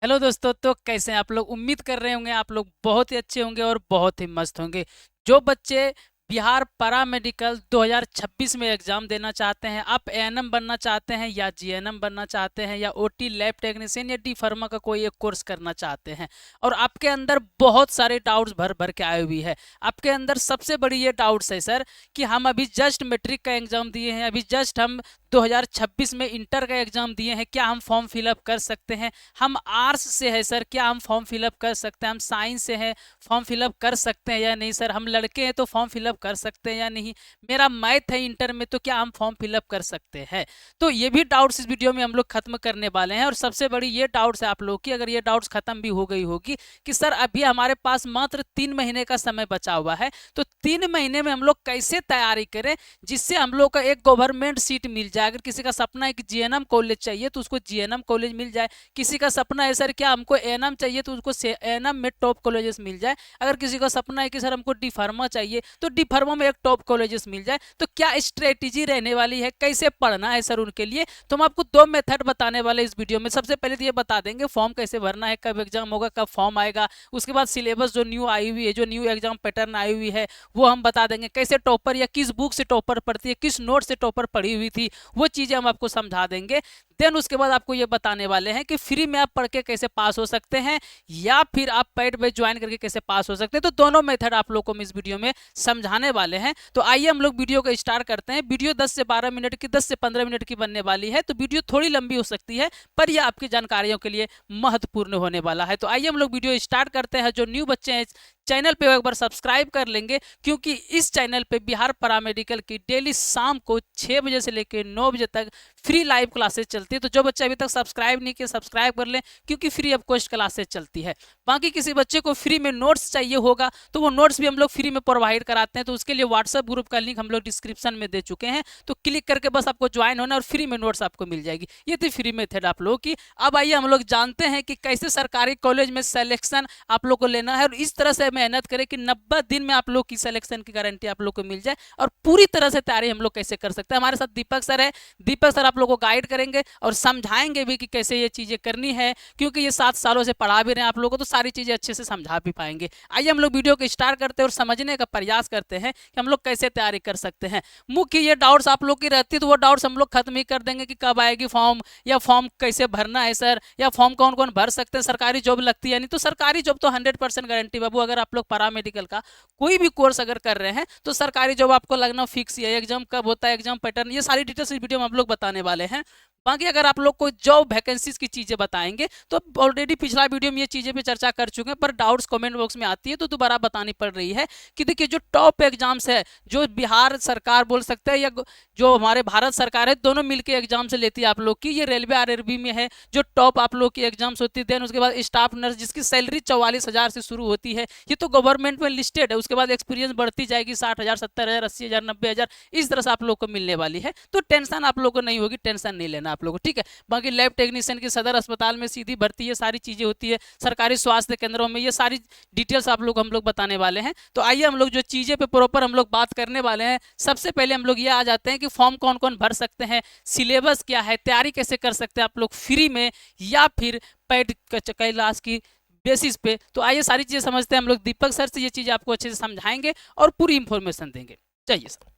Hello दोस्तों। तो कैसे हैं आप लोग? उम्मीद कर रहे होंगे आप लोग बहुत ही अच्छे होंगे और बहुत ही मस्त होंगे। जो बच्चे बिहार पैरा मेडिकल 2026 में एग्जाम देना चाहते हैं, आप एएनएम बनना चाहते हैं या जीएनएम बनना चाहते हैं या ओटी लैब टेक्नीशियन या डी फार्मा का कोई एक कोर्स करना चाहते हैं, और आपके अंदर बहुत सारे डाउट्स भर भर के आए हुए हैं। आपके अंदर सबसे बड़ी ये डाउट्स है सर कि हम अभी जस्ट मैट्रिक का एग्जाम दिए हैं, अभी जस्ट हम 2026 में इंटर का एग्जाम दिए हैं, क्या हम फॉर्म फिलअप कर सकते हैं? हम आर्ट्स से है सर, क्या हम फॉर्म फिलअप कर सकते हैं? हम साइंस से हैं, फॉर्म फिलअप कर सकते हैं या नहीं सर? हम लड़के हैं तो फॉर्म फिलअप कर सकते हैं या नहीं? मेरा मैथ है इंटर में, तो क्या हम फॉर्म फिलअप कर सकते हैं? तो ये भी डाउट्स इस वीडियो में हम लोग खत्म करने वाले हैं। और सबसे बड़ी ये डाउट्स है आप लोग की, अगर ये डाउट्स खत्म भी हो गई होगी कि सर अभी हमारे पास मात्र 3 महीने का समय बचा हुआ है, तो 3 महीने में हम लोग कैसे तैयारी करें जिससे हम लोग का एक गवर्नमेंट सीट मिल जाए। अगर किसी का सपना है कि जीएनएम कॉलेज चाहिए तो उसको जीएनएम कॉलेज मिल जाए। किसी का सपना है सर क्या हमको एएनएम चाहिए तो उसको एएनएम में टॉप कॉलेजेस मिल जाए। अगर किसी का सपना है कि सर हमको डी फार्मा चाहिए तो डी फार्मा में एक टॉप कॉलेजेस मिल जाए। तो क्या स्ट्रेटेजी रहने वाली है, कैसे पढ़ना है सर उनके लिए, तो हम आपको 2 मेथड बताने वाले इस वीडियो में। सबसे पहले तो ये बता देंगे फॉर्म कैसे भरना है, कब एग्जाम होगा, कब फॉर्म आएगा। उसके बाद सिलेबस जो न्यू आई हुई है, जो न्यू एग्जाम पैटर्न आई हुई है, वो हम बता देंगे। कैसे टॉपर या किस बुक से टॉपर पढ़ती है, किस नोट से टॉपर पढ़ी हुई थी, वो चीज़ें हम आपको समझा देंगे। देन उसके बाद आपको ये बताने वाले हैं कि फ्री में आप पढ़ के कैसे पास हो सकते हैं या फिर आप पेड बैच ज्वाइन करके कैसे पास हो सकते हैं। तो दोनों मेथड आप लोग को हम इस वीडियो में समझाने वाले हैं। तो आइए हम लोग वीडियो को स्टार्ट करते हैं। वीडियो 10 से 12 मिनट की, 10 से 15 मिनट की बनने वाली है, तो वीडियो थोड़ी लंबी हो सकती है पर यह आपकी जानकारियों के लिए महत्वपूर्ण होने वाला है। तो आइए हम लोग वीडियो स्टार्ट करते हैं। जो न्यू बच्चे हैं चैनल पे एक बार सब्सक्राइब कर लेंगे, क्योंकि इस चैनल पे बिहार पैरामेडिकल की डेली शाम को 6 बजे से लेकर 9 बजे तक फ्री लाइव क्लासेस चलती है। तो जो बच्चे अभी तक सब्सक्राइब नहीं किए सब्सक्राइब कर लें, क्योंकि फ्री ऑफ कॉस्ट क्लासेस चलती है। बाकी किसी बच्चे को फ्री में नोट्स चाहिए होगा तो वो नोट्स भी हम लोग फ्री में प्रोवाइड कराते हैं। तो उसके लिए व्हाट्सएप ग्रुप का लिंक हम लोग डिस्क्रिप्शन में दे चुके हैं, तो क्लिक करके बस आपको ज्वाइन होना और फ्री में नोट्स आपको मिल जाएगी। ये थी फ्री मेथड आप लोगों की। अब आइए हम लोग जानते हैं कि कैसे सरकारी कॉलेज में सिलेक्शन आप लोग को लेना है, और इस तरह से मेहनत करें कि 90 दिन में आप लोग की सिलेक्शन की गारंटी आप लोग को मिल जाए, और पूरी तरह से तैयारी हम लोग कैसे कर सकते हैं। हमारे साथ दीपक सर है। दीपक सर आप लोग को गाइड करेंगे और समझाएंगे भी कि कैसे ये चीज़ें करनी है, क्योंकि ये 7 सालों से पढ़ा भी रहे हैं आप लोगों को, तो सारी चीज़ें अच्छे से समझा भी पाएंगे। आइए हम लोग वीडियो को स्टार्ट करते हैं और समझने का प्रयास करते हैं कि हम लोग कैसे तैयारी कर सकते हैं। मुख्य ये डाउट्स आप लोग की रहती है तो वो डाउट्स हम लोग खत्म ही कर देंगे कि कब आएगी फॉर्म, या फॉर्म कैसे भरना है सर, या फॉर्म कौन कौन भर सकते हैं, सरकारी जॉब लगती है नहीं। तो सरकारी जॉब तो 100% गारंटी बाबू। अगर आप लोग पैरामेडिकल का कोई भी कोर्स अगर कर रहे हैं तो सरकारी जॉब आपको लगना फिक्स है। एग्जाम कब होता है, एग्जाम पैटर्न, ये सारी डिटेल्स इस वीडियो में हम लोग बताने वाले हैं। बाकी अगर आप लोग को जॉब वैकेंसीज की चीजें बताएंगे तो ऑलरेडी पिछला वीडियो में ये चीजें पे चर्चा कर चुके हैं, पर डाउट्स कमेंट बॉक्स में आती है तो दोबारा बतानी पड़ रही है कि देखिए जो टॉप एग्जाम्स है, जो बिहार सरकार बोल सकते हैं या जो हमारे भारत सरकार है, दोनों मिलकर एग्जाम से लेती है आप लोग की। ये रेलवे आरआरबी में है जो टॉप आप लोग की एग्जाम्स होती है। देन उसके बाद स्टाफ नर्स जिसकी सैलरी 44,000 से शुरू होती है, ये तो गवर्नमेंट में लिस्टेड है। उसके बाद एक्सपीरियंस बढ़ती जाएगी, 60,000, 70,000, 80,000, 90,000, इस तरह से आप लोग को मिलने वाली है। तो टेंशन आप लोग को नहीं होगी, टेंशन नहीं लेना आप लोग को, ठीक है। बाकी लैब टेक्नीशियन की सदर अस्पताल में सीधी भर्ती, ये सारी चीजें होती है। सरकारी स्वास्थ्य केंद्रों में ये सारी डिटेल्स आप लोग हम लोग बताने वाले हैं। तो आइए हम लोग जो चीजें पे प्रॉपर हम लोग बात करने वाले हैं। सबसे पहले हम लोग ये आ जाते हैं कि फॉर्म कौन कौन भर सकते हैं, सिलेबस क्या है, तैयारी कैसे कर सकते हैं आप लोग फ्री में या फिर पेड क्लास की बेसिस पे। तो आइए सारी चीजें समझते हैं हम लोग। दीपक सर से ये चीजें आपको अच्छे से समझाएंगे और पूरी इंफॉर्मेशन देंगे। चाहिए सर।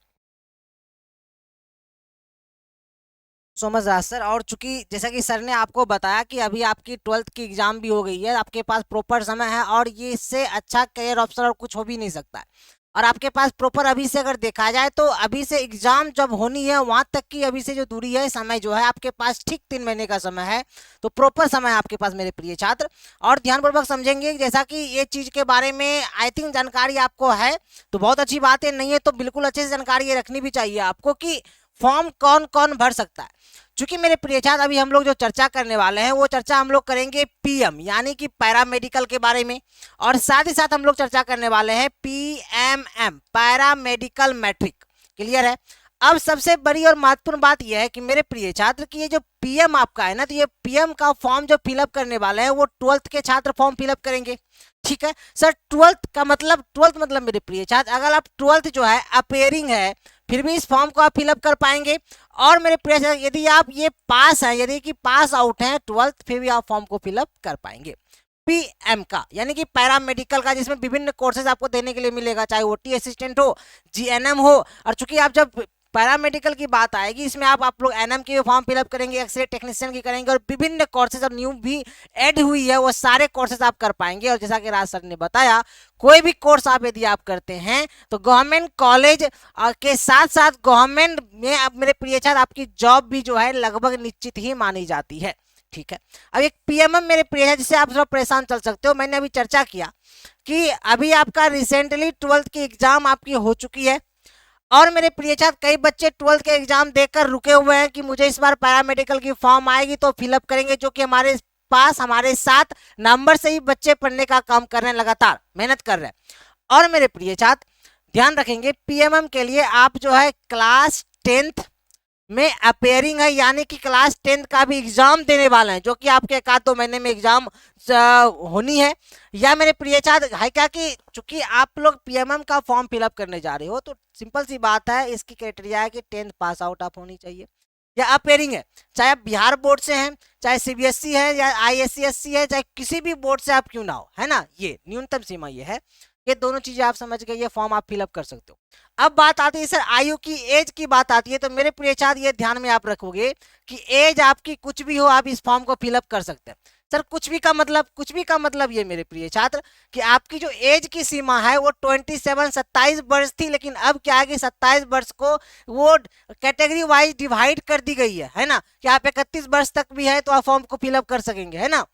सो मच राज सर। और चूंकि जैसा कि सर ने आपको बताया कि अभी आपकी 12th की एग्जाम भी हो गई है, आपके पास प्रॉपर समय है और ये इससे अच्छा करियर ऑप्शन और कुछ हो भी नहीं सकता है। और आपके पास प्रॉपर अभी से अगर देखा जाए तो अभी से एग्जाम जब होनी है वहां तक की अभी से जो दूरी है, समय जो है आपके पास ठीक 3 महीने का समय है। तो प्रॉपर समय है आपके पास मेरे प्रिय छात्र। और ध्यानपूर्वक समझेंगे जैसा कि ये चीज के बारे में आई थिंक जानकारी आपको है तो बहुत अच्छी बात है, नहीं है तो बिल्कुल अच्छे से जानकारी ये रखनी भी चाहिए आपको कि फॉर्म कौन कौन भर सकता है। चूंकि मेरे प्रिय छात्र अभी हम लोग जो चर्चा करने वाले हैं वो चर्चा हम लोग करेंगे पीएम यानी कि पैरा मेडिकल के बारे में, और साथ ही साथ हम लोग चर्चा करने वाले हैं PMM para medical matric. Clear है। अब सबसे बड़ी और महत्वपूर्ण बात यह है कि मेरे प्रिय छात्र की ये जो पीएम आपका है ना, तो ये पीएम का फॉर्म जो फिलअप करने वाले हैं वो 12th के छात्र फॉर्म फिलअप करेंगे। ठीक है सर। 12th का मतलब, 12th मतलब मेरे प्रिय छात्र अगर आप 12th जो है अपेयरिंग है फिर भी इस फॉर्म को आप फिलअप कर पाएंगे। और मेरे प्रिय छात्र, यदि आप ये पास हैं, यदि कि पास आउट हैं 12th, फिर भी आप फॉर्म को फिलअप कर पाएंगे। पीएम का यानी कि पैरामेडिकल का, जिसमें विभिन्न कोर्सेज आपको देने के लिए मिलेगा, चाहे ओटी असिस्टेंट हो, जीएनएम हो। और चूंकि आप जब पैरामेडिकल की बात आएगी, इसमें आप लोग एनएम के फॉर्म फिलअप करेंगे, एक्सरे टेक्नीशियन की करेंगे, और विभिन्न कोर्सेज और न्यू भी ऐड हुई है, वो सारे कोर्सेज आप कर पाएंगे। और जैसा कि राज सर ने बताया, कोई भी कोर्स आप यदि आप करते हैं तो गवर्नमेंट कॉलेज के साथ साथ गवर्नमेंट में अब मेरे प्रिय छात्र आपकी जॉब भी जो है लगभग निश्चित ही मानी जाती है। ठीक है, अब एक पीएमएम मेरे प्रिय है जिससे आप थोड़ा परेशान चल सकते हो। मैंने अभी चर्चा किया कि अभी आपका रिसेंटली 12th की एग्जाम आपकी हो चुकी है, और मेरे प्रिय छात्र कई बच्चे 12th के एग्जाम देकर रुके हुए हैं कि मुझे इस बार पैरामेडिकल की फॉर्म आएगी तो फिलअप करेंगे, जो कि हमारे पास हमारे साथ नंबर से ही बच्चे पढ़ने का काम कर रहे हैं, लगातार मेहनत कर रहे हैं। और मेरे प्रिय छात्र ध्यान रखेंगे, पीएमएम के लिए आप जो है क्लास 10th में अपेयरिंग है, यानी कि क्लास 10th का भी एग्जाम देने वाले हैं, जो कि आपके एक आध 2 महीने में एग्जाम होनी है। या मेरे प्रिय छात्र है क्या कि चूंकि आप लोग पीएमएम का फॉर्म फिलअप करने जा रहे हो, तो सिंपल सी बात है, इसकी क्राइटेरिया है कि 10th पास आउट आप होनी चाहिए या अपेयरिंग है, चाहे आप बिहार बोर्ड से हैं, चाहे सीबीएसई है या आईएससी है, चाहे किसी भी बोर्ड से आप क्यों ना हो, है ना। ये न्यूनतम सीमा ये है। ये दोनों चीजें आप समझ गए, ये फॉर्म आप फिलअप कर सकते हो। अब बात आती है सर आयु की, एज की बात आती है, तो मेरे प्रिय छात्र ये ध्यान में आप रखोगे कि एज आपकी कुछ भी हो, आप इस फॉर्म को फिलअप कर सकते हैं। सर कुछ भी का मतलब, कुछ भी का मतलब ये मेरे प्रिय छात्र कि आपकी जो एज की सीमा है वो 27 वर्ष थी, लेकिन अब क्या है कि 27 वर्ष को वो कैटेगरी वाइज डिवाइड कर दी गई है ना, कि आप 31 वर्ष तक भी है तो आप फॉर्म को फिलअप कर सकेंगे, है ना।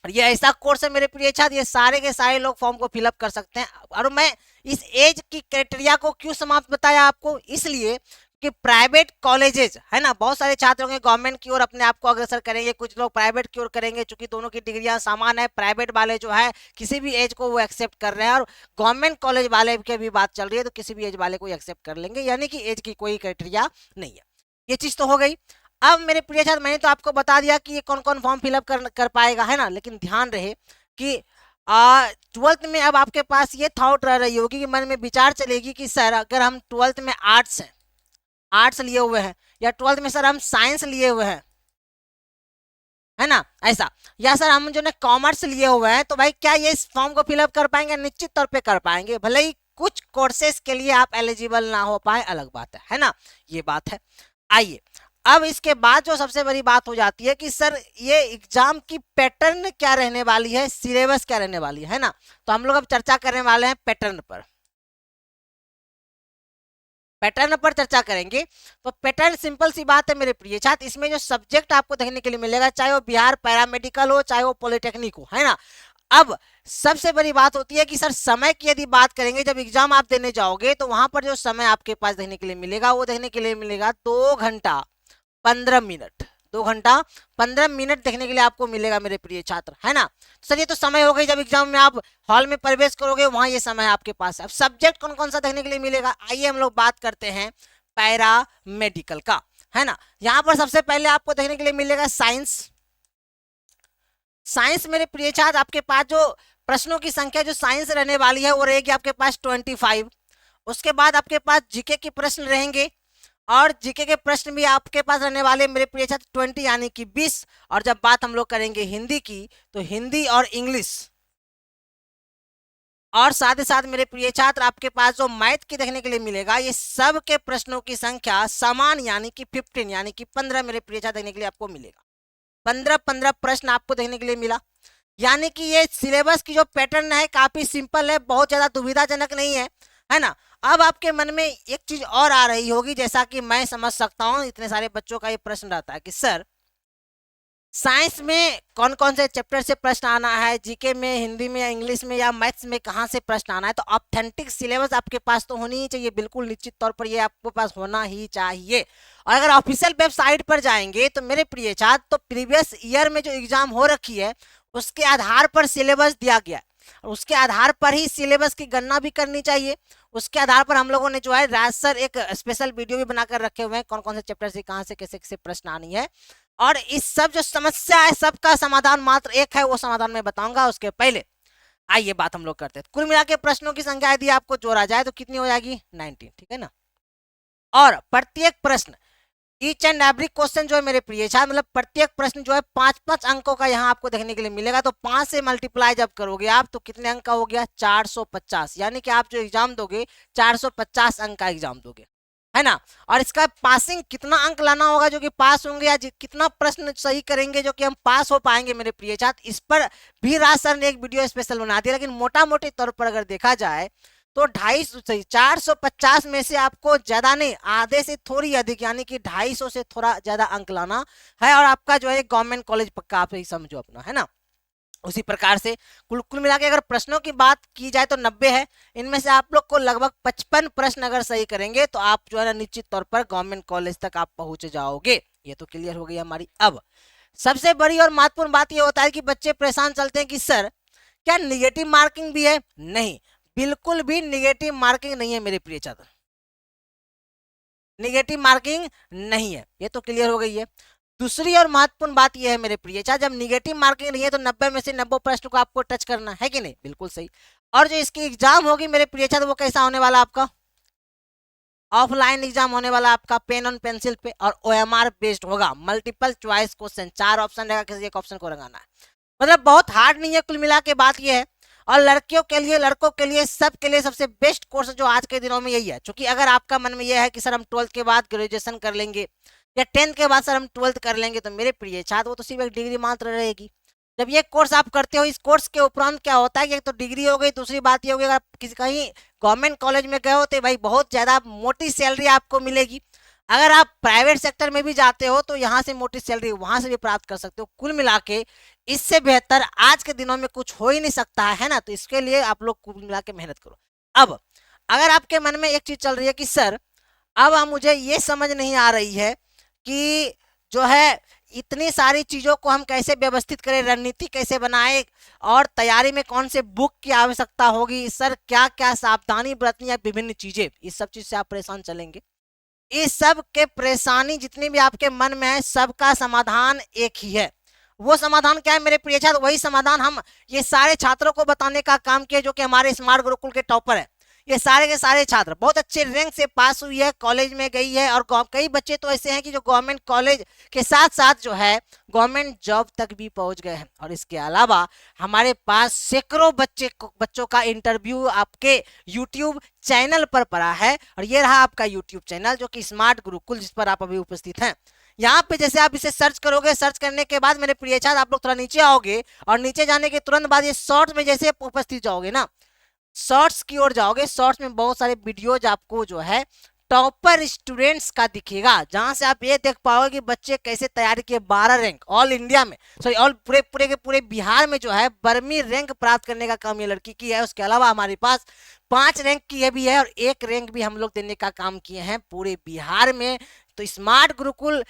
और ये ऐसा कोर्स है मेरे प्रिय छात्र, ये सारे के सारे लोग फॉर्म को फिलअप कर सकते हैं। और मैं इस एज की क्राइटेरिया को क्यों समाप्त बताया आपको, इसलिए कि प्राइवेट कॉलेजेस है ना, बहुत सारे छात्र होंगे गवर्नमेंट की ओर अपने आप को अग्रसर करेंगे, कुछ लोग प्राइवेट की ओर करेंगे, चूंकि दोनों की डिग्रियां समान है। प्राइवेट वाले जो है किसी भी एज को वो एक्सेप्ट कर रहे हैं, और गवर्नमेंट कॉलेज वाले की भी बात चल रही है तो किसी भी एज वाले को एक्सेप्ट कर लेंगे, यानी कि एज की कोई क्राइटेरिया नहीं है। ये चीज तो हो गई। अब मेरे प्रिय छात्र मैंने तो आपको बता दिया कि ये कौन कौन फॉर्म फिलअप कर पाएगा, है ना, लेकिन ध्यान रहे कि 12th में अब आपके पास ये थॉट रह रही होगी कि मन में विचार चलेगी कि सर अगर हम 12th में आर्ट्स हैं, आर्ट्स लिए हुए हैं, या 12th में सर हम साइंस लिए हुए हैं, है ना, ऐसा, या सर हम जो है कॉमर्स लिए हुए हैं, तो भाई क्या ये इस फॉर्म को फिलअप कर पाएंगे? निश्चित तौर पे कर पाएंगे, भले ही कुछ कोर्सेज के लिए आप एलिजिबल ना हो पाए, अलग बात है ना, ये बात है। आइए अब इसके बाद जो सबसे बड़ी बात हो जाती है कि सर ये एग्जाम की पैटर्न क्या रहने वाली है, सिलेबस क्या रहने वाली है ना। तो हम लोग अब चर्चा करने वाले हैं पैटर्न पर, पैटर्न पर चर्चा करेंगे। तो पैटर्न सिंपल सी बात है मेरे प्रिय छात्र, इसमें जो सब्जेक्ट आपको देखने के लिए मिलेगा, चाहे वो बिहार पैरामेडिकल हो, चाहे वो पॉलिटेक्निक हो, है ना। अब सबसे बड़ी बात होती है कि सर समय की यदि बात करेंगे, जब एग्जाम आप देने जाओगे तो वहां पर जो समय आपके पास देखने के लिए मिलेगा, वो देखने के लिए मिलेगा 2 घंटा 15 मिनट, 2 घंटा 15 मिनट देखने के लिए आपको मिलेगा मेरे प्रिय छात्र, है ना। सर ये तो समय हो गई जब एग्जाम में आप हॉल में प्रवेश करोगे, वहां ये समय आपके पास है। अब सब्जेक्ट कौन कौन सा देखने के लिए मिलेगा, आइए हम लोग बात करते हैं पैरा मेडिकल का, है ना। यहाँ पर सबसे पहले आपको देखने के लिए मिलेगा साइंस। साइंस मेरे प्रिय छात्र आपके पास जो प्रश्नों की संख्या जो साइंस रहने वाली है वो रहेगी आपके पास 25। उसके बाद आपके पास जीके के प्रश्न रहेंगे, और जीके के प्रश्न भी आपके पास रहने वाले मेरे प्रिय छात्र 20 यानी कि 20। और जब बात हम लोग करेंगे हिंदी की, तो हिंदी और इंग्लिश, और साथ ही साथ मेरे प्रिय छात्र आपके पास जो मैथ की देखने के लिए मिलेगा, ये सब के प्रश्नों की संख्या समान यानी कि 15 यानी कि 15 मेरे प्रिय छात्र देखने के लिए आपको मिलेगा। 15 प्रश्न आपको देखने के लिए मिला, यानी कि ये सिलेबस की जो पैटर्न है काफी सिंपल है, बहुत ज्यादा दुविधाजनक नहीं है ना। अब आपके मन में एक चीज और आ रही होगी, जैसा कि मैं समझ सकता हूं, इतने सारे बच्चों का ये प्रश्न रहता है कि सर साइंस में कौन कौन से चैप्टर से प्रश्न आना है, जीके में, हिंदी में, या इंग्लिश में, या मैथ्स में कहाँ से प्रश्न आना है। तो ऑथेंटिक सिलेबस आपके पास तो होनी ही चाहिए, बिल्कुल निश्चित तौर पर ये आपके पास होना ही चाहिए। और अगर ऑफिशियल वेबसाइट पर जाएंगे तो मेरे प्रिय छात्र, तो प्रीवियस ईयर में जो एग्जाम हो रखी है उसके आधार पर सिलेबस दिया गया है, और उसके आधार पर ही सिलेबस की गणना भी करनी चाहिए। उसके आधार पर हम लोगों ने जो है राज सर एक स्पेशल वीडियो भी बनाकर रखे हुए हैं, कौन कौन से चैप्टर से कहां से कैसे कैसे प्रश्न आनी है। और इस सब जो समस्या है सबका समाधान मात्र एक है, वो समाधान मैं बताऊंगा उसके पहले आइए बात हम लोग करते हैं। कुल मिला के प्रश्नों की संख्या यदि आपको जोड़ा जाए तो कितनी हो जाएगी, 19, ठीक है ना। और प्रत्येक प्रश्न ईच एंड एवरी क्वेश्चन जो है मेरे प्रिय छात्र, मतलब प्रत्येक प्रश्न जो है 5-5 अंकों का यहाँ आपको देखने के लिए मिलेगा। तो 5 से मल्टीप्लाई जब करोगे आप तो कितने अंक का हो गया, 450। यानी कि आप जो एग्जाम दोगे 450 अंक का एग्जाम दोगे, है ना। और इसका पासिंग कितना अंक लाना होगा जो कि पास होंगे, या कितना प्रश्न सही करेंगे जो कि हम पास हो पाएंगे मेरे प्रिय छात्र, इस पर भी राज सर ने एक वीडियो स्पेशल बना दिया। लेकिन मोटा मोटे तौर पर अगर देखा जाए तो 250 450 में से आपको ज्यादा नहीं, आधे से थोड़ी अधिक, यानी कि 250 से थोड़ा ज्यादा अंक लाना है, और आपका जो है गवर्नमेंट कॉलेज पक्का, आप ही समझो अपना, है ना। उसी प्रकार से कुल मिला के अगर प्रश्नों की बात की जाए तो 90 है। इनमें से आप लोग को लगभग 55 प्रश्न अगर सही करेंगे तो आप जो है ना निश्चित तौर पर गवर्नमेंट कॉलेज तक आप पहुंच जाओगे। ये तो क्लियर हो गई हमारी। अब सबसे बड़ी और महत्वपूर्ण बात ये होता है कि बच्चे परेशान चलते हैं कि सर क्या निगेटिव मार्किंग भी है? नहीं, बिल्कुल भी निगेटिव मार्किंग नहीं है मेरे प्रिय छात्र, निगेटिव मार्किंग नहीं है। ये तो क्लियर हो गई है। दूसरी और महत्वपूर्ण बात यह है मेरे प्रिय छात्र, जब निगेटिव मार्किंग नहीं है तो 90 में से 90 प्रश्न को आपको टच करना है कि नहीं, बिल्कुल सही। और जो इसकी एग्जाम होगी मेरे प्रिय छात्र वो कैसा होने वाला, आपका ऑफलाइन एग्जाम होने वाला, आपका पेन ऑन पेंसिल पे और OMR बेस्ड होगा, मल्टीपल चॉइस क्वेश्चन, 4 ऑप्शन रहेगा, किसी एक ऑप्शन को रंगाना है। मतलब बहुत हार्ड नहीं है, कुल मिला के बात यह है। और लड़कियों के लिए, लड़कों के लिए, सब के लिए सबसे बेस्ट कोर्स जो आज के दिनों में यही है। क्योंकि अगर आपका मन में यह है कि सर हम 12th के बाद ग्रेजुएशन कर लेंगे या 10th के बाद सर हम 12th कर लेंगे, तो मेरे प्रिय छात्र वो तो सिर्फ एक डिग्री मात्र रहेगी। जब ये कोर्स आप करते हो, इस कोर्स के उपरांत क्या होता है कि एक तो डिग्री हो गई, दूसरी बात ये हो गई अगर आप किसी कहीं गवर्नमेंट कॉलेज में गए हो तो भाई बहुत ज्यादा मोटी सैलरी आपको मिलेगी। अगर आप प्राइवेट सेक्टर में भी जाते हो तो यहाँ से मोटी सैलरी वहां से भी प्राप्त कर सकते हो। कुल मिला के इससे बेहतर आज के दिनों में कुछ हो ही नहीं सकता है ना। तो इसके लिए आप लोग कुल मिला के मेहनत करो। अब अगर आपके मन में एक चीज चल रही है कि सर अब मुझे ये समझ नहीं आ रही है कि जो है इतनी सारी चीजों को हम कैसे व्यवस्थित करें, रणनीति कैसे बनाए, और तैयारी में कौन से बुक की आवश्यकता होगी, सर क्या क्या सावधानी बरतनी है, विभिन्न चीजें, इस सब चीज से आप परेशान चलेंगे। इस सब के परेशानी जितनी भी आपके मन में है सबका समाधान एक ही है। वो समाधान क्या है मेरे प्रिय छात्र? वही समाधान हम ये सारे छात्रों को बताने का काम किया जो कि हमारे स्मार्ट गुरुकुल के टॉपर है। ये सारे के सारे छात्र बहुत अच्छे रैंक से पास हुई है, कॉलेज में गई है, और कई बच्चे तो ऐसे हैं कि जो गवर्नमेंट कॉलेज के साथ साथ जो है गवर्नमेंट जॉब तक भी पहुंच गए हैं। और इसके अलावा हमारे पास सैकड़ों बच्चों का इंटरव्यू आपके यूट्यूब चैनल पर पड़ा है। और ये रहा आपका यूट्यूब चैनल जो कि स्मार्ट गुरुकुल, जिस पर आप अभी उपस्थित हैं। यहाँ पे जैसे आप इसे सर्च करोगे, सर्च करने के बाद मेरे प्रिय छात्र आप लोग थोड़ा नीचे आओगे, और नीचे जाने के तुरंत बाद ये शॉर्ट्स में जैसे उपस्थित जाओगे ना, शॉर्ट्स की ओर जाओगे, शॉर्ट्स में बहुत सारे वीडियोज आपको जो है टॉपर स्टूडेंट्स का दिखेगा, जहां से आप ये देख पाओगे कि बच्चे कैसे तैयारी किए 12 रैंक ऑल इंडिया में, सॉरी ऑल पूरे पूरे के पूरे बिहार में जो है 12वीं रैंक प्राप्त करने का काम ये लड़की की है। उसके अलावा हमारे पास 5 रैंक की है भी है, और 1 रैंक भी हम लोग देने का काम किए हैं पूरे बिहार में। तो स्मार्ट गुरुकुल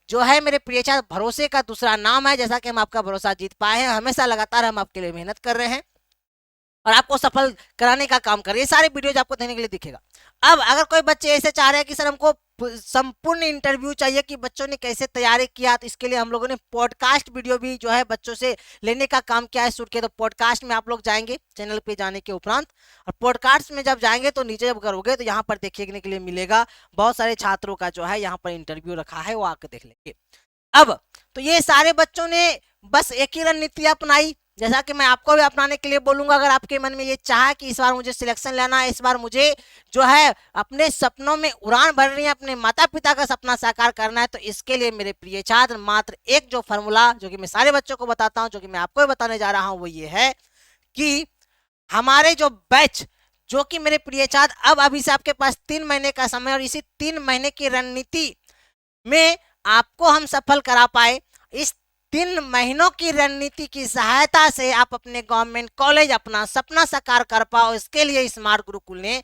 जो है मेरे प्रिय छात्र भरोसे का दूसरा नाम है। जैसा कि हम आपका भरोसा जीत पाए हैं, हमेशा लगातार हम आपके लिए मेहनत कर रहे हैं और आपको सफल कराने का काम कर रहे हैं। ये सारे वीडियोज आपको देखने के लिए दिखेगा। अब अगर कोई बच्चे ऐसे चाह रहे हैं कि सर हमको संपूर्ण इंटरव्यू चाहिए कि बच्चों ने कैसे तैयारी किया, तो इसके लिए हम लोगों ने पॉडकास्ट वीडियो भी जो है बच्चों से लेने का काम किया है, शूट किया। तो पॉडकास्ट में आप लोग जाएंगे चैनल पे जाने के उपरांत, और पॉडकास्ट में जब जाएंगे तो नीचे जब करोगे तो यहाँ पर देखने के लिए मिलेगा बहुत सारे छात्रों का जो है यहाँ पर इंटरव्यू रखा है, वो आकर देख लेंगे। अब तो ये सारे बच्चों ने बस एक ही रणनीति अपनाई, जैसा कि मैं आपको भी अपनाने के लिए बोलूंगा। अगर आपके मन में ये चाह कि इस बार मुझे सिलेक्शन लेना है, इस बार मुझे जो है अपने सपनों में उड़ान भरनी है, अपने माता पिता का सपना साकार करना है, तो इसके लिए मेरे प्रिय छात्र मात्र एक जो फॉर्मूला जो कि मैं सारे बच्चों को बताता हूं, जो कि मैं आपको भी बताने जा रहा हूं, वो ये है कि हमारे जो बैच, जो कि मेरे प्रिय छात्र अब अभी से आपके पास 3 महीने का समय, और इसी 3 महीने की रणनीति में आपको हम सफल करा पाए। इस 3 महीनों की रणनीति की सहायता से आप अपने गवर्नमेंट कॉलेज अपना सपना साकार कर पाओ। इसके लिए स्मार्ट गुरुकुल ने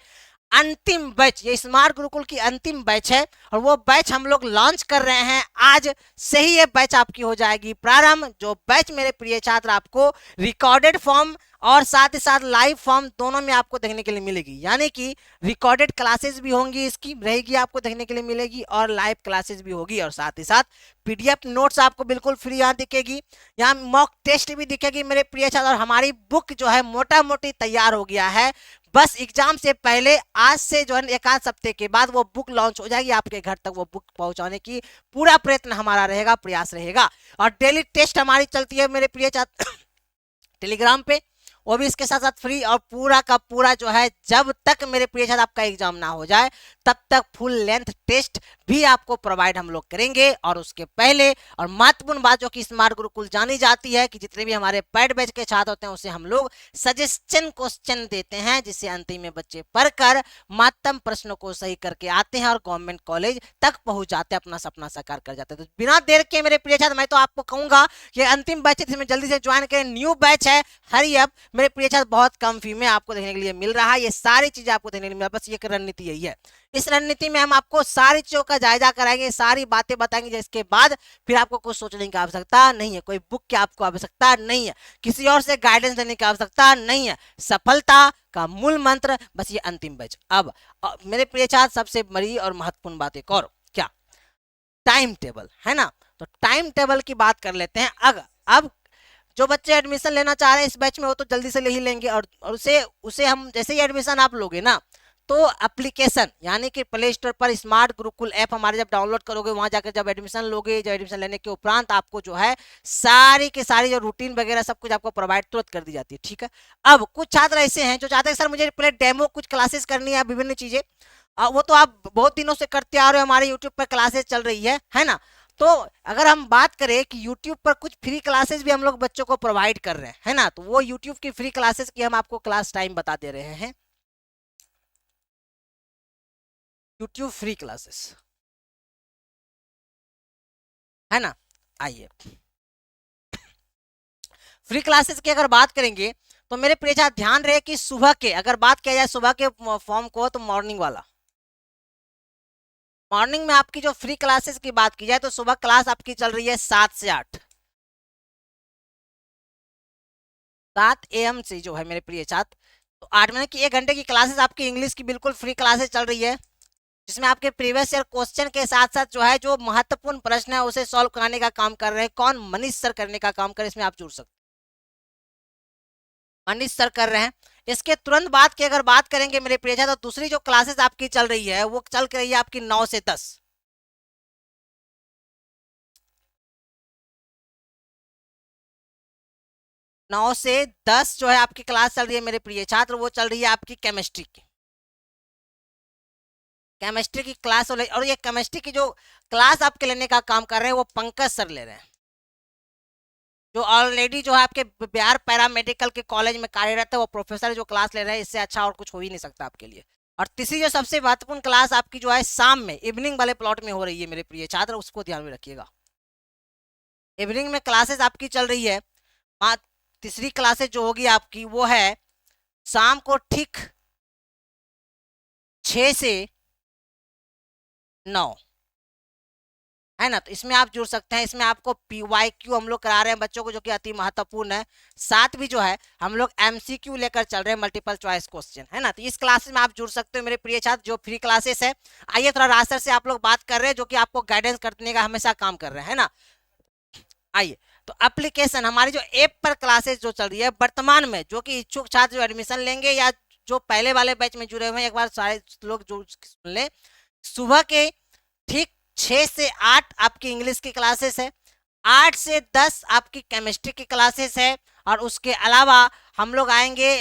अंतिम बैच, ये स्मार्ट गुरुकुल की अंतिम बैच है, और वो बैच हम लोग लॉन्च कर रहे हैं। आज से ही ये बैच आपकी हो जाएगी प्रारंभ। जो बैच मेरे प्रिय छात्र आपको रिकॉर्डेड फॉर्म और साथ ही साथ लाइव फॉर्म दोनों में आपको देखने के लिए मिलेगी, यानी कि रिकॉर्डेड क्लासेस भी होंगी, इसकी रहेगी आपको देखने के लिए मिलेगी, और लाइव क्लासेस भी होगी, और साथ ही साथ पीडीएफ नोट्स आपको बिल्कुल फ्री यहाँ दिखेगी, यहाँ मॉक टेस्ट भी दिखेगी मेरे प्रिय छात्र। और हमारी बुक जो है मोटा मोटी तैयार हो गया है, बस एग्जाम से पहले आज से जो है एक आध हफ्ते के बाद वो बुक लॉन्च हो जाएगी, आपके घर तक वो बुक पहुंचाने की पूरा प्रयत्न हमारा रहेगा, प्रयास रहेगा। और डेली टेस्ट हमारी चलती है मेरे प्रिय छात्र टेलीग्राम पे, वो भी इसके साथ साथ फ्री, और पूरा का पूरा जो है जब तक मेरे प्रिय छात्र आपका एग्जाम ना हो जाए तब तक फुल लेंथ टेस्ट भी आपको प्रोवाइड हम लोग करेंगे। और उसके पहले और महत्वपूर्ण बात जो कि स्मार्ट गुरुकुल जानी जाती है कि जितने भी हमारे पेड बैच के छात्र होते हैं उसे हम लोग सजेशन क्वेश्चन देते हैं, जिससे अंतिम में बच्चे पढ़कर महत्तम प्रश्नों को सही करके आते हैं और गवर्नमेंट कॉलेज तक पहुंच जाते हैं, अपना सपना साकार कर जाते हैं। तो बिना देर के मेरे प्रिय छात्र मैं तो आपको कहूंगा कि अंतिम बैच है जिसमें जल्दी से ज्वाइन करें, न्यू बैच है, हरी अप मेरे प्रिय छात्र, बहुत कम फी में आपको देखने के लिए मिल रहा है, ये सारी चीजें आपको देखने के लिए मिल रहा है। बस ये रणनीति यही है, इस रणनीति में हम आपको सारी चीजों का जायजा कराएंगे, सारी बातें बताएंगे, जिसके बाद फिर आपको कुछ सोचने की आवश्यकता नहीं है, कोई बुक की आपको आवश्यकता नहीं है, किसी और से गाइडेंस लेने की आवश्यकता नहीं है। सफलता का मूल मंत्र बस ये अंतिम बैच। अब मेरे प्रिय छात्र सबसे बड़ी और महत्वपूर्ण बात एक और, क्या, टाइम टेबल है ना। तो टाइम टेबल की बात कर लेते हैं। अब जो बच्चे एडमिशन लेना चाह रहे हैं इस बैच में वो तो जल्दी से ले ही लेंगे, और उसे हम जैसे ही एडमिशन आप लोगे ना तो एप्लीकेशन यानी कि प्ले स्टोर पर स्मार्ट गुरुकुल ऐप हमारे जब डाउनलोड करोगे, वहां जाकर जब एडमिशन लोगे, जब एडमिशन लेने के उपरांत आपको जो है सारी की सारी जो रूटीन वगैरह सब कुछ आपको प्रोवाइड तुरंत कर दी जाती है, ठीक है। अब कुछ छात्र ऐसे हैं जो चाहते हैं सर मुझे पहले डेमो कुछ क्लासेस करनी है, विभिन्न चीजें, वो तो आप बहुत दिनों से करते आ रहे हो, हमारे यूट्यूब पर क्लासेस चल रही है ना। तो अगर हम बात करें कि YouTube पर कुछ फ्री क्लासेस भी हम लोग बच्चों को प्रोवाइड कर रहे हैं, है ना, तो वो YouTube की फ्री क्लासेस की हम आपको क्लास टाइम बता दे रहे हैं। YouTube फ्री क्लासेस है ना, आइए फ्री क्लासेस की अगर बात करेंगे तो मेरे प्रिय छात्र ध्यान रहे कि सुबह के, अगर बात किया जाए सुबह के फॉर्म को, तो मॉर्निंग वाला, मॉर्निंग में आपकी जो फ्री क्लासेस की बात की जाए तो सुबह क्लास आपकी चल रही है 7 से 8, 7 AM से जो है मेरे प्रिय छात्र, तो 8 महीने की 1 घंटे की क्लासेस आपकी इंग्लिश की बिल्कुल फ्री क्लासेस चल रही है, जिसमें आपके प्रीवियस ईयर क्वेश्चन के साथ साथ जो है जो महत्वपूर्ण प्रश्न है उसे सॉल्व कराने का काम कर रहे हैं। कौन? मनीष सर करने का काम कर रहे हैं, इसमें आप जुड़ सकते, मनीष सर कर रहे हैं। इसके तुरंत बाद की अगर बात करेंगे मेरे प्रिय छात्र, तो दूसरी जो क्लासेस आपकी चल रही है वो चल रही है आपकी 9 से 10, 9 से 10 जो है आपकी क्लास चल रही है मेरे प्रिय छात्र, वो चल रही है आपकी केमिस्ट्री की, केमिस्ट्री की क्लास। और ये केमिस्ट्री की जो क्लास आपके लेने का काम कर रहे हैं वो पंकज सर ले रहे हैं, जो ऑलरेडी जो है आपके बिहार पैरामेडिकल के कॉलेज में कार्यरत है, वो प्रोफेसर जो क्लास ले रहे हैं, इससे अच्छा और कुछ हो ही नहीं सकता आपके लिए। और तीसरी जो सबसे महत्वपूर्ण क्लास आपकी जो है शाम में इवनिंग वाले प्लॉट में हो रही है मेरे प्रिय छात्र, उसको ध्यान में रखिएगा। इवनिंग में क्लासेस आपकी चल रही है, तीसरी क्लासेस जो होगी आपकी वो है शाम को ठीक 6 से 9, है ना। तो इसमें आप जुड़ सकते हैं, इसमें आपको PYQ हम लोग करा रहे हैं बच्चों को, जो कि अति महत्वपूर्ण है, साथ भी जो है हम लोग MCQ लेकर चल रहे हैं, मल्टीपल चॉइस क्वेश्चन, है ना। तो इस क्लास में आप जुड़ सकते हो मेरे प्रिय छात्र, जो फ्री क्लासेस है। आइए थोड़ा रास्टर से आप लोग बात कर रहे हैं, जो कि आपको गाइडेंस करने का हमेशा काम कर रहे हैं, है ना। आइए, तो एप्लीकेशन हमारी जो ऐप पर क्लासेस जो चल रही है वर्तमान में, जो कि इच्छुक छात्र जो एडमिशन लेंगे या जो पहले वाले बैच में जुड़े हुए हैं, एक बार सारे लोग जो सुन ले, सुबह के ठीक 6 से 8 आपकी इंग्लिश की क्लासेस है, 8 से 10 आपकी केमिस्ट्री की क्लासेस है, और उसके अलावा हम लोग आएंगे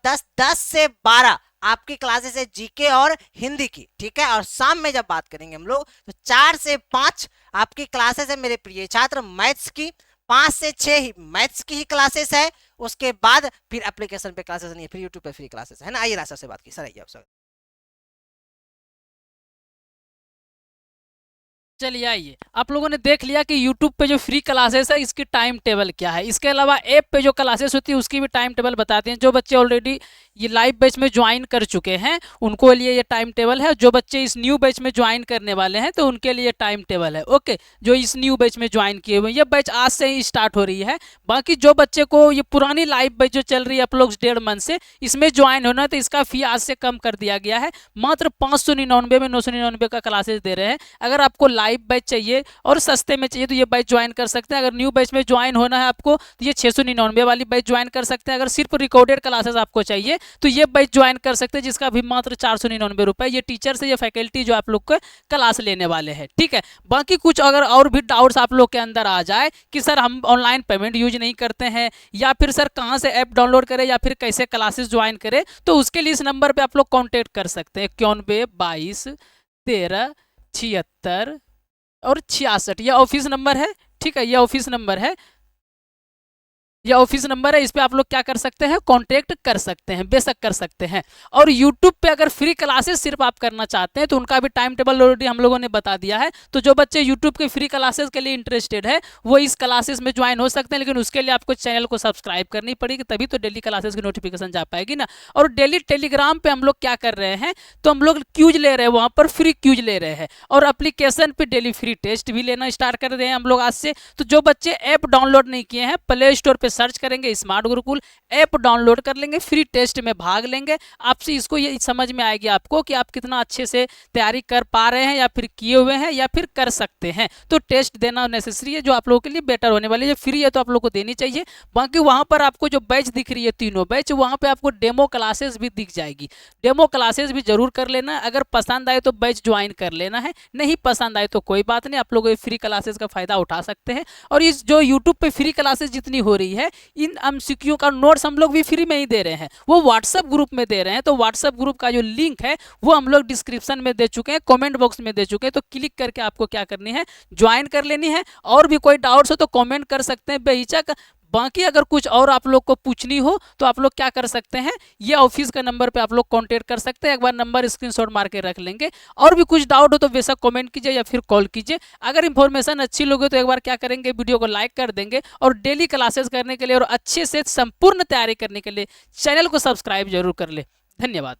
10 से 12 आपकी क्लासेस है जीके और हिंदी की, ठीक है। और शाम में जब बात करेंगे हम लोग तो 4 से 5 आपकी क्लासेस है मेरे प्रिय छात्र मैथ्स की, 5 से 6 ही मैथ्स की ही क्लासेस है, उसके बाद फिर एप्लीकेशन पे क्लासेस नहीं है, फिर यूट्यूब पे फ्री क्लासेस है ना। आइए रास्ता से बात की सर, आइए आप सर। चलिए आइए, आप लोगों ने देख लिया कि YouTube पे जो फ्री क्लासेस है इसकी टाइम टेबल क्या है। इसके अलावा ऐप पे जो क्लासेस होती है उसकी भी टाइम टेबल बताते हैं। जो बच्चे ऑलरेडी ये लाइव बैच में ज्वाइन कर चुके हैं उनको लिए ये टाइम टेबल है। जो बच्चे इस न्यू बैच में ज्वाइन करने वाले हैं तो उनके लिए टाइम टेबल है। ओके, जो इस न्यू बैच में ज्वाइन किए हुए, ये बैच आज से ही स्टार्ट हो रही है। बाकी जो बच्चे को ये पुरानी लाइव बैच जो चल रही है अप्रोक्स 1.5 मंथ से, इसमें ज्वाइन होना है तो इसका फी आज से कम कर दिया गया है। मात्र 599 में 999 का क्लासेस दे रहे हैं। अगर आपको लाइव बैच चाहिए और सस्ते में चाहिए तो ये बैच ज्वाइन कर सकते हैं। अगर न्यू बैच में ज्वाइन होना है आपको तो ये 699 वाली बैच ज्वाइन कर सकते हैं। अगर सिर्फ रिकॉर्डेड क्लासेस आपको चाहिए तो ये बैच ज्वाइन कर सकते हैं, जिसका भी मात्र 499 रुपए। ये टीचर से, ये फैकल्टी जो आप लोग को क्लास लेने वाले हैं, ठीक है। बाकी कुछ अगर और भी डाउट्स आप लोग के अंदर आ जाए कि सर हम ऑनलाइन पेमेंट यूज नहीं करते हैं, या फिर सर कहाँ से ऐप डाउनलोड करें, या फिर कैसे क्लासेस ज्वाइन करें, तो उसके लिए इस नंबर पे आप लोग कॉन्टेक्ट कर सकते हैं 91 22 13 76 और 66। यह ऑफिस नंबर है, ठीक है, यह ऑफिस नंबर है, यह ऑफिस नंबर है। इस पे आप लोग क्या कर सकते हैं, कांटेक्ट कर सकते हैं, बेशक कर सकते हैं। और यूट्यूब पे अगर फ्री क्लासेस सिर्फ आप करना चाहते हैं तो उनका भी टाइम टेबल ऑलरेडी हम लोगों ने बता दिया है। तो जो बच्चे यूट्यूब के फ्री क्लासेस के लिए इंटरेस्टेड है वो इस क्लासेस में ज्वाइन हो सकते हैं, लेकिन उसके लिए आपको चैनल को सब्सक्राइब करनी पड़ेगी, तभी तो डेली क्लासेस की नोटिफिकेशन जा पाएगी ना। और डेली टेलीग्राम पे हम लोग क्या कर रहे हैं, तो हम लोग क्यूज ले रहे हैं, वहाँ पर फ्री क्यूज ले रहे हैं, और एप्लीकेशन पे डेली फ्री टेस्ट भी लेना स्टार्ट कर रहे हैं हम लोग आज से। तो जो बच्चे ऐप डाउनलोड नहीं किए हैं, प्ले स्टोर पे सर्च करेंगे स्मार्ट गुरुकुल, ऐप डाउनलोड कर लेंगे, फ्री टेस्ट में भाग लेंगे। आपसे इसको ये समझ में आएगी आपको कि आप कितना अच्छे से तैयारी कर पा रहे हैं, या फिर किए हुए हैं, या फिर कर सकते हैं। तो टेस्ट देना नेसेसरी है, जो आप लोगों के लिए बेटर होने वाली है। फ्री है तो आप लोग को देनी चाहिए। बाकी वहां पर आपको जो बैच दिख रही है, तीनों बैच, वहां पे आपको डेमो क्लासेस भी दिख जाएगी। डेमो क्लासेस भी जरूर कर लेना। अगर पसंद आए तो बैच ज्वाइन कर लेना है, नहीं पसंद आए तो कोई बात नहीं, आप लोग फ्री क्लासेस का फायदा उठा सकते हैं। और इस जो यूट्यूब पे फ्री क्लासेस जितनी हो रही है, इन एमसीक्यू का नोट्स हम लोग भी फ्री में ही दे रहे हैं, वो व्हाट्सएप ग्रुप में दे रहे हैं। तो व्हाट्सएप ग्रुप का जो लिंक है वो हम लोग डिस्क्रिप्शन में दे चुके हैं, कमेंट बॉक्स में दे चुके हैं। तो क्लिक करके आपको क्या करनी है, ज्वाइन कर लेनी है। और भी कोई डाउट्स हो तो कमेंट कर सकते हैं बेहिचक। बाकी अगर कुछ और आप लोग को पूछनी हो तो आप लोग क्या कर सकते हैं, ये ऑफिस का नंबर पे आप लोग कांटेक्ट कर सकते हैं। एक बार नंबर स्क्रीनशॉट मार के रख लेंगे। और भी कुछ डाउट हो तो बेशक कमेंट कीजिए या फिर कॉल कीजिए। अगर इंफॉर्मेशन अच्छी लगे तो एक बार क्या करेंगे, वीडियो को लाइक कर देंगे। और डेली क्लासेस करने के लिए और अच्छे से संपूर्ण तैयारी करने के लिए चैनल को सब्सक्राइब जरूर कर ले। धन्यवाद।